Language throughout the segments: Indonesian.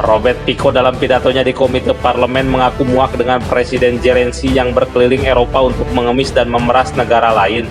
Robert Fico dalam pidatonya di Komite Parlemen mengaku muak dengan Presiden Zelensky yang berkeliling Eropa untuk mengemis dan memeras negara lain.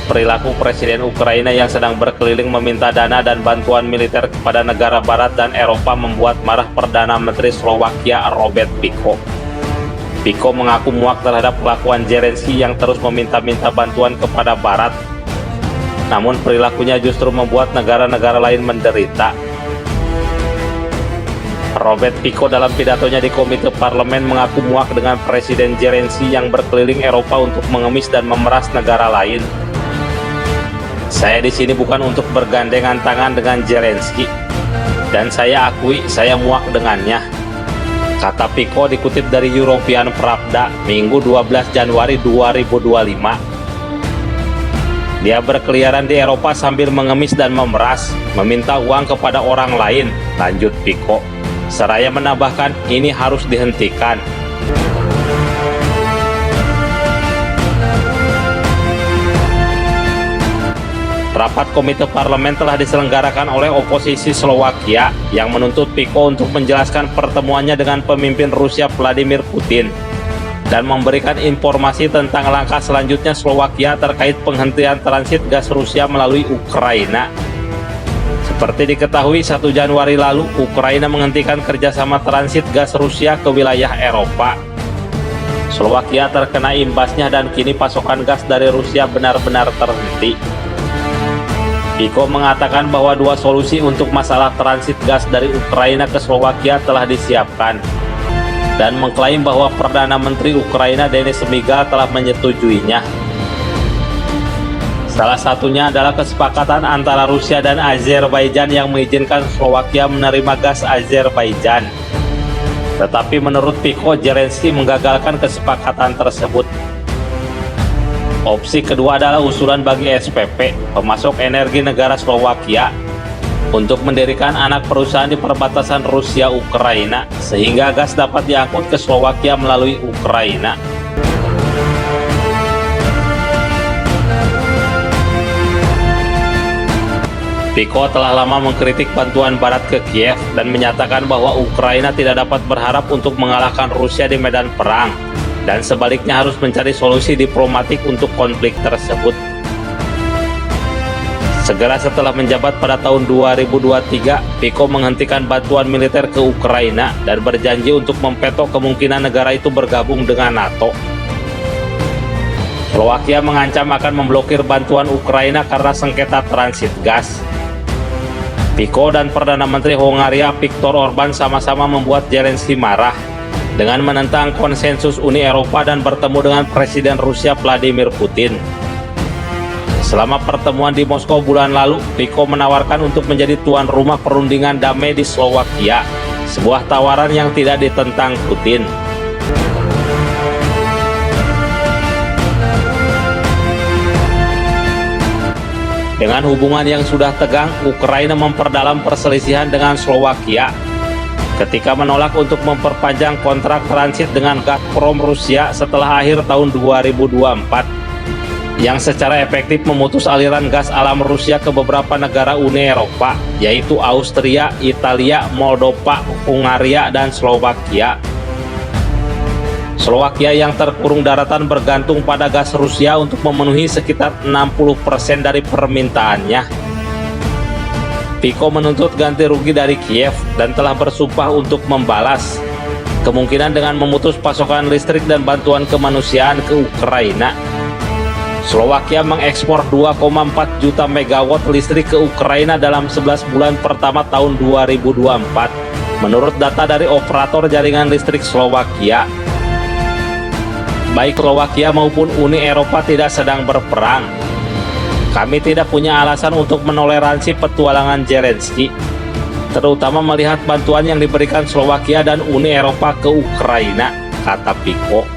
Perilaku Presiden Ukraina yang sedang berkeliling meminta dana dan bantuan militer kepada negara Barat dan Eropa membuat marah Perdana Menteri Slowakia Robert Fico. Fico mengaku muak terhadap kelakuan Zelensky yang terus meminta-minta bantuan kepada Barat. Namun perilakunya justru membuat negara-negara lain menderita. Robert Fico dalam pidatonya di Komite Parlemen mengaku muak dengan Presiden Zelensky yang berkeliling Eropa untuk mengemis dan memeras negara lain. Saya di sini bukan untuk bergandengan tangan dengan Zelensky, dan saya akui saya muak dengannya, kata Fico dikutip dari European Pravda Minggu 12 Januari 2025. Dia berkeliaran di Eropa sambil mengemis dan memeras, meminta uang kepada orang lain, lanjut Fico. Seraya menambahkan ini harus dihentikan. Rapat Komite Parlemen telah diselenggarakan oleh oposisi Slowakia yang menuntut Fico untuk menjelaskan pertemuannya dengan pemimpin Rusia Vladimir Putin dan memberikan informasi tentang langkah selanjutnya Slowakia terkait penghentian transit gas Rusia melalui Ukraina. Seperti diketahui, 1 Januari lalu Ukraina menghentikan kerjasama transit gas Rusia ke wilayah Eropa. Slowakia terkena imbasnya dan kini pasokan gas dari Rusia benar-benar terhenti. Fico mengatakan bahwa 2 solusi untuk masalah transit gas dari Ukraina ke Slowakia telah disiapkan dan mengklaim bahwa Perdana Menteri Ukraina Denis Shmyhal telah menyetujuinya. Salah satunya adalah kesepakatan antara Rusia dan Azerbaijan yang mengizinkan Slowakia menerima gas Azerbaijan. Tetapi menurut Fico, Zelensky menggagalkan kesepakatan tersebut. Opsi kedua adalah usulan bagi SPP, pemasok energi negara Slowakia, untuk mendirikan anak perusahaan di perbatasan Rusia-Ukraina, sehingga gas dapat diangkut ke Slowakia melalui Ukraina. Fico telah lama mengkritik bantuan Barat ke Kiev dan menyatakan bahwa Ukraina tidak dapat berharap untuk mengalahkan Rusia di medan perang, dan sebaliknya harus mencari solusi diplomatik untuk konflik tersebut. Segera setelah menjabat pada tahun 2023, Fico menghentikan bantuan militer ke Ukraina dan berjanji untuk mempeto kemungkinan negara itu bergabung dengan NATO. Slowakia mengancam akan memblokir bantuan Ukraina karena sengketa transit gas. Fico dan Perdana Menteri Hongaria Viktor Orbán sama-sama membuat Zelensky marah dengan menentang konsensus Uni Eropa dan bertemu dengan Presiden Rusia Vladimir Putin. Selama pertemuan di Moskow bulan lalu, Fico menawarkan untuk menjadi tuan rumah perundingan damai di Slowakia, sebuah tawaran yang tidak ditentang Putin. Dengan hubungan yang sudah tegang, Ukraina memperdalam perselisihan dengan Slowakia ketika menolak untuk memperpanjang kontrak transit dengan Gazprom Rusia setelah akhir tahun 2024, yang secara efektif memutus aliran gas alam Rusia ke beberapa negara Uni Eropa, yaitu Austria, Italia, Moldova, Hungaria, dan Slowakia. Slowakia yang terkurung daratan bergantung pada gas Rusia untuk memenuhi sekitar 60% dari permintaannya. Fico menuntut ganti rugi dari Kiev dan telah bersumpah untuk membalas, kemungkinan dengan memutus pasokan listrik dan bantuan kemanusiaan ke Ukraina. Slowakia mengekspor 2,4 juta megawatt listrik ke Ukraina dalam 11 bulan pertama tahun 2024, menurut data dari operator jaringan listrik Slowakia. Baik Slowakia maupun Uni Eropa tidak sedang berperang. Kami tidak punya alasan untuk menoleransi petualangan Zelensky, terutama melihat bantuan yang diberikan Slowakia dan Uni Eropa ke Ukraina, kata Fico.